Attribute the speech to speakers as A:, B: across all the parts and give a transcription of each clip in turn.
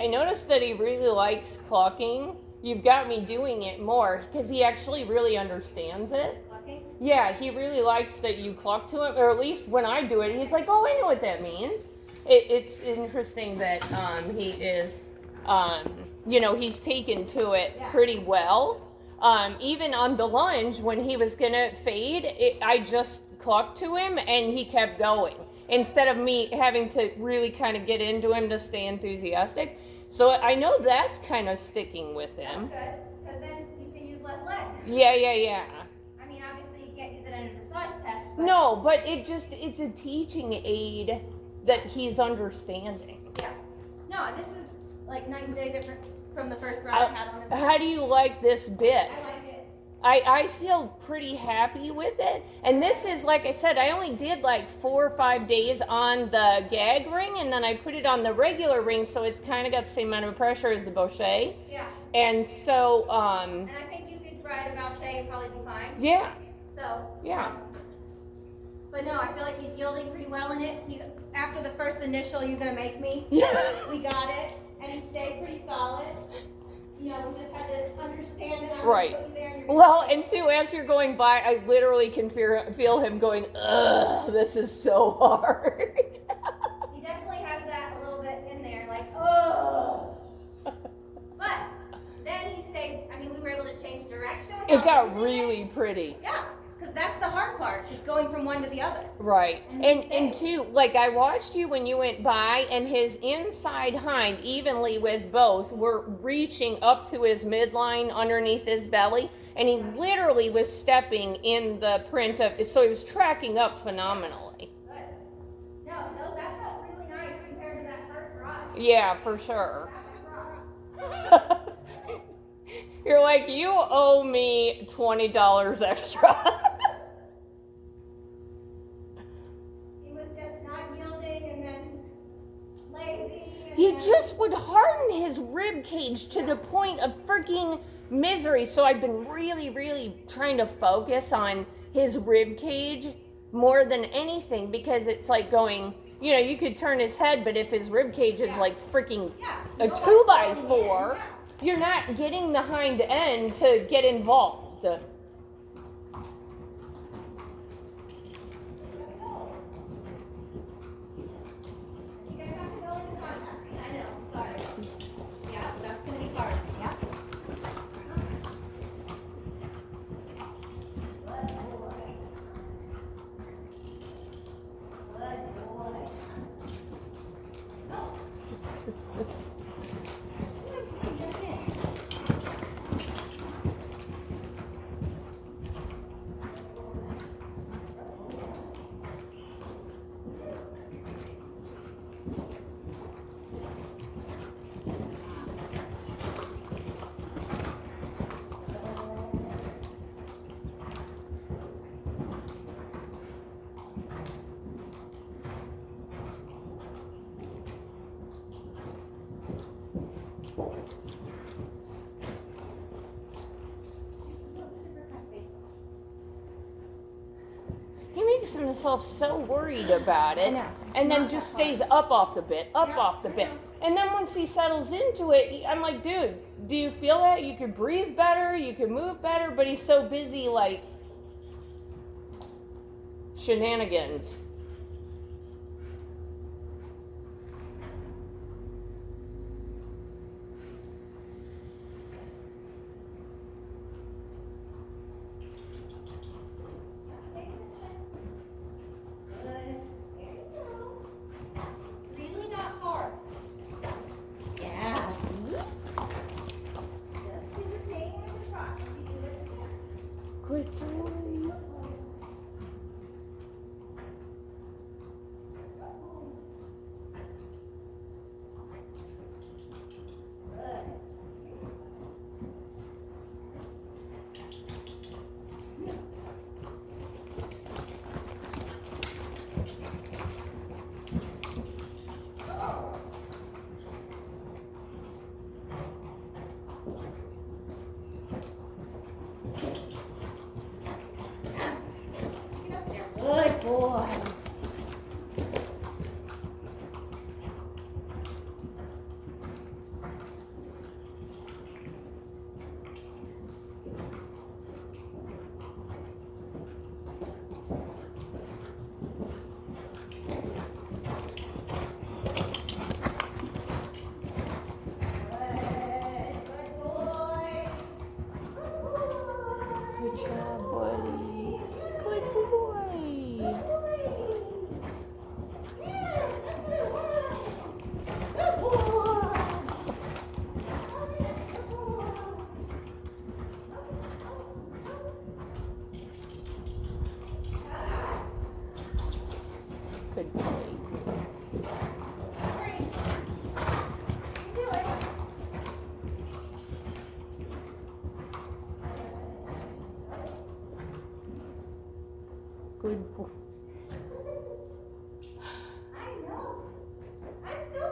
A: I noticed that he really likes clucking. You've got me doing it more because he actually really understands it.
B: Clucking?
A: Yeah, he really likes that you cluck to him, or at least when I do it, he's like, "Oh, I know what that means." It's interesting that he is, he's taken to it pretty well. Even on the lunge, when he was gonna fade, I just clucked to him and he kept going instead of me having to really kind of get into him to stay enthusiastic. So I know that's kind of sticking with him.
B: That's good, because then you can use less legs.
A: Yeah.
B: I mean, obviously you can't use it in a dressage test. But
A: No, but it's a teaching aid that he's understanding.
B: yeah. No, this is like night and day difference from the first ride I had on him.
A: How do you like this bit?
B: I like it.
A: I feel pretty happy with it. And this is, like I said, I only did like 4 or 5 days on the gag ring, and then I put it on the regular ring, so it's kind of got the same amount of pressure as the Bochet.
B: Yeah.
A: And so,
B: And I think you could ride a Bochet and probably be fine.
A: yeah.
B: So.
A: Yeah.
B: But no, I feel like he's yielding pretty well in it. After the first initial, you're gonna make me.
A: Yeah.
B: We got it, and he stayed pretty solid. You know, we just had to understand that I'm
A: Right.
B: gonna put you there. And
A: Well, and too, as you're going by, I literally can feel him going, ugh, this is so hard.
B: He definitely has that a little bit in there, like, oh. But then he stayed. I mean, we were able to change direction.
A: It got really pretty.
B: Yeah, because that's the hard part, is going from one to the other.
A: Right.
B: And
A: And too, like I watched you when you went by, and his inside hind, evenly with both, were reaching up to his midline underneath his belly, and he literally was stepping in the print of, so he was tracking up phenomenally.
B: Good. No, that felt really nice compared to that first ride.
A: Yeah, for sure.
B: That was rough.
A: You're like, you owe me $20 extra.
B: He was just not yielding and then lazy. And
A: He
B: then,
A: just would harden his rib cage to the point of freaking misery. So I've been really, really trying to focus on his rib cage more than anything, because it's like going, you could turn his head, but if his rib cage is like freaking a 2x4, you're not getting the hind end to get involved.
B: You guys have to go into contact. I know, sorry. Yeah, that's gonna be hard. Yeah. Good boy. Good boy. Oh. That's it.
A: He makes himself so worried about it,
B: I know.
A: and then
B: Not
A: just
B: that hard.
A: stays up off the bit, up
B: Yeah,
A: off the
B: I
A: bit.
B: know.
A: And then once he settles into it, I'm like, dude, do you feel that? You could breathe better, you could move better, but he's so busy, like, shenanigans.
B: Good. There you go. It's really not hard. Yeah. See? Just do the same with the rock. You do it again.
A: Good boy.
B: Good boy.
A: Good boy.
B: Hurry. You can do it.
A: Good boy.
B: I know. I'm so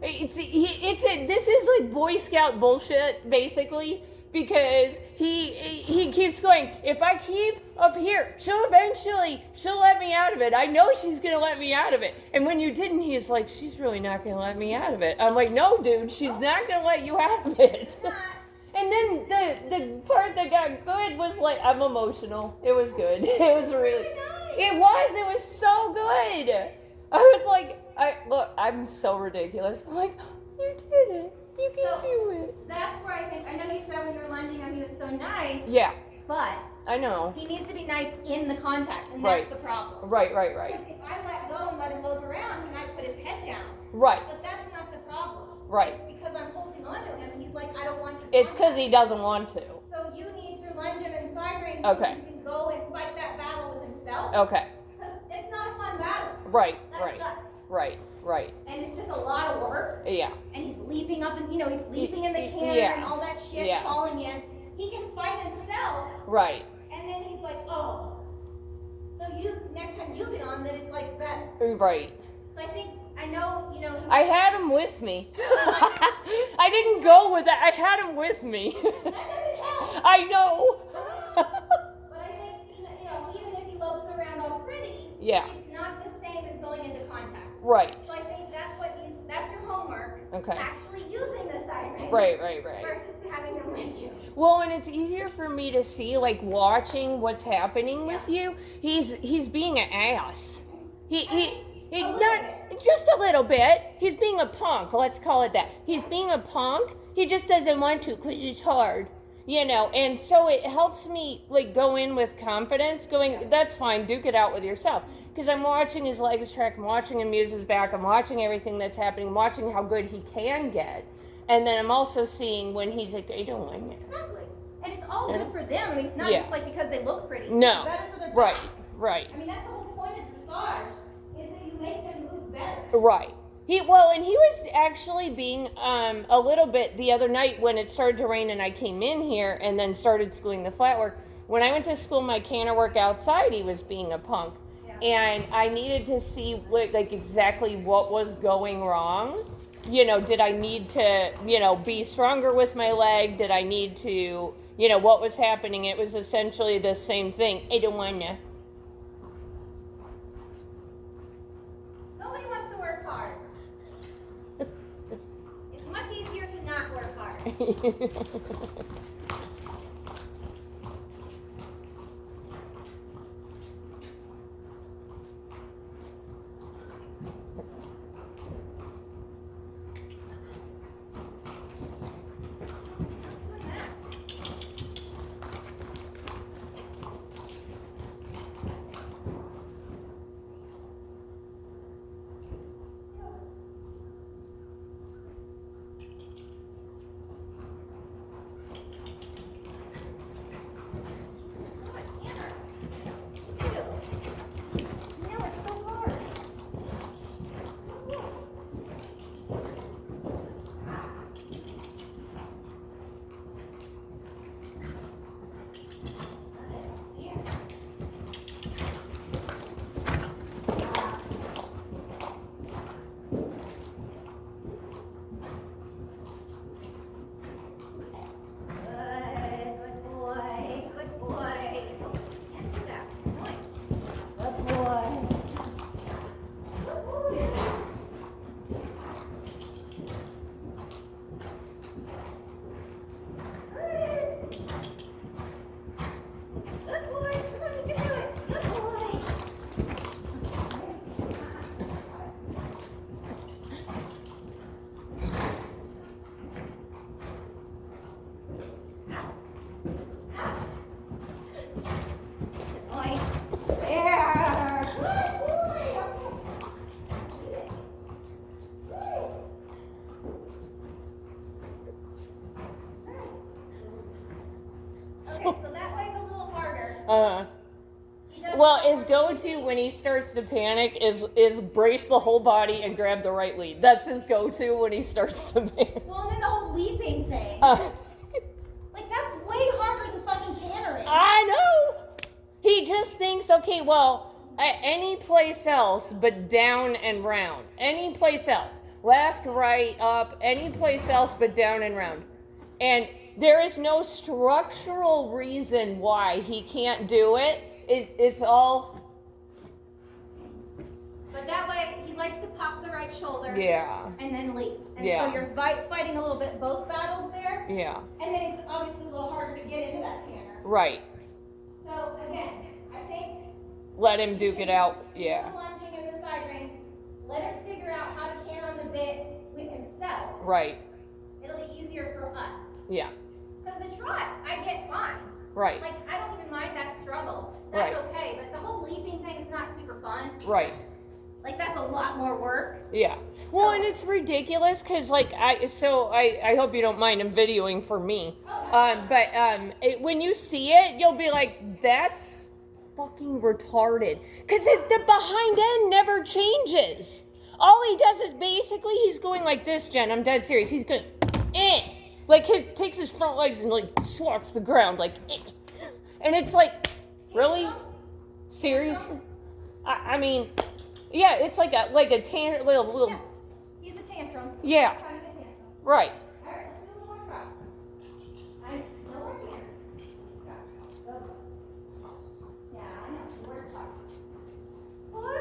B: mean.
A: This is like Boy Scout bullshit, basically, because he keeps going, if I keep up here, she'll let me out of it. I know she's gonna let me out of it. And when you didn't, he's like, she's really not gonna let me out of it. I'm like, no, dude, she's not gonna let you out of it.
B: Not.
A: And then the part that got good was like, I'm emotional. It was good. It was really, it was so good. I was like, I'm so ridiculous. I'm like, you did it. You can do it.
B: That's where I know you said when you were lunging him he was so nice.
A: Yeah,
B: But
A: I know.
B: he needs to be nice in the contact, and
A: Right.
B: that's the problem.
A: Right.
B: Because if I let go and let him lope around, he might put his head down.
A: Right.
B: But that's not the problem.
A: Right.
B: It's because I'm holding on to him, and he's like, I don't want you.
A: It's because he doesn't want to.
B: So you need to lunge him in side range
A: Okay.
B: so he can go and fight that battle with himself.
A: Okay.
B: Because it's not a fun battle.
A: Right.
B: That
A: Right.
B: sucks.
A: Right.
B: And it's just a lot of work.
A: Yeah.
B: And he's leaping up and, he's leaping in the cannon
A: Yeah.
B: and all that shit
A: Yeah.
B: falling in. He can fight himself.
A: Right.
B: And then he's like, oh. So next time you get on, then it's like better.
A: Right.
B: So I know,
A: I had him with me. I didn't go with that. I had him with me.
B: that doesn't help.
A: I know.
B: But I think, even if he lopes around all pretty,
A: Yeah.
B: it's not the same as going into contact.
A: Right.
B: So I think that's your homework.
A: Okay.
B: Actually using the side range.
A: Right.
B: Versus having him with you.
A: Well, and it's easier for me to see, like, watching what's happening with you. He's being an ass. He
B: A little
A: not
B: bit.
A: just a little bit. He's being a punk. Let's call it that. He's being a punk. He just doesn't want to because it's hard. And so it helps me like go in with confidence, going, that's fine, duke it out with yourself. Because I'm watching his legs track, I'm watching him use his back, I'm watching everything that's happening, I'm watching how good he can get. And then I'm also seeing when he's like, I don't like it.
B: Exactly. And it's all
A: Yeah.
B: good for them. I mean, it's not
A: Yeah.
B: just like because they look pretty.
A: No.
B: It's better for their
A: Right,
B: back.
A: right,
B: I mean, that's the whole point of dressage, is that you make them move better.
A: right. He was actually being a little bit the other night when it started to rain and I came in here and then started schooling the flat work. When I went to school my canter work outside, he was being a punk.
B: Yeah.
A: And I needed to see exactly what was going wrong. Did I need to, be stronger with my leg? Did I need to, what was happening? It was essentially the same thing. I don't want to.
B: Nobody wants to work hard. It's much easier to not work hard. Okay, so that way's a little harder. He
A: Well, his go-to when he starts to panic is brace the whole body and grab the right lead. That's his go-to when he starts to panic.
B: Well, and then the whole leaping thing. Like, that's way harder than fucking cantering.
A: I know. He just thinks, okay, well, any place else but down and round. Any place else. Left, right, up, any place else but down and round. And there is no structural reason why he can't do it. It's all...
B: But that way, he likes to pop the right shoulder.
A: Yeah.
B: And then leap. And
A: Yeah.
B: so you're fighting a little bit both battles there.
A: Yeah.
B: And then it's obviously a little harder to get into that canter.
A: Right.
B: So, again, I think...
A: Let him duke it out. Yeah.
B: The lunging in the side reins, let him figure out how to canter on the bit with himself.
A: Right.
B: It'll be easier for us.
A: Yeah.
B: Because the trot, I get fine.
A: Right.
B: Like, I don't even mind that struggle. That's
A: Right.
B: okay. But the whole leaping thing is not super fun.
A: Right.
B: Like, that's a lot more work.
A: Yeah. Well, and it's ridiculous because, like, I hope you don't mind him videoing for me. When you see it, you'll be like, that's fucking retarded. Because the behind end never changes. All he does is basically, he's going like this, Jen. I'm dead serious. He's going, Like, he takes his front legs and, like, swats the ground, like, And it's like, really? Seriously? I mean... Yeah, it's like a little.
B: Yeah. He's a tantrum.
A: Yeah.
B: Kind of a tantrum.
A: Right.
B: All right, let's do a little more trot. No more here. Go. Yeah, I know. More trot. Poor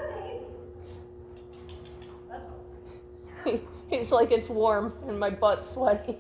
B: baby.
A: He's like, it's warm and my butt's sweaty.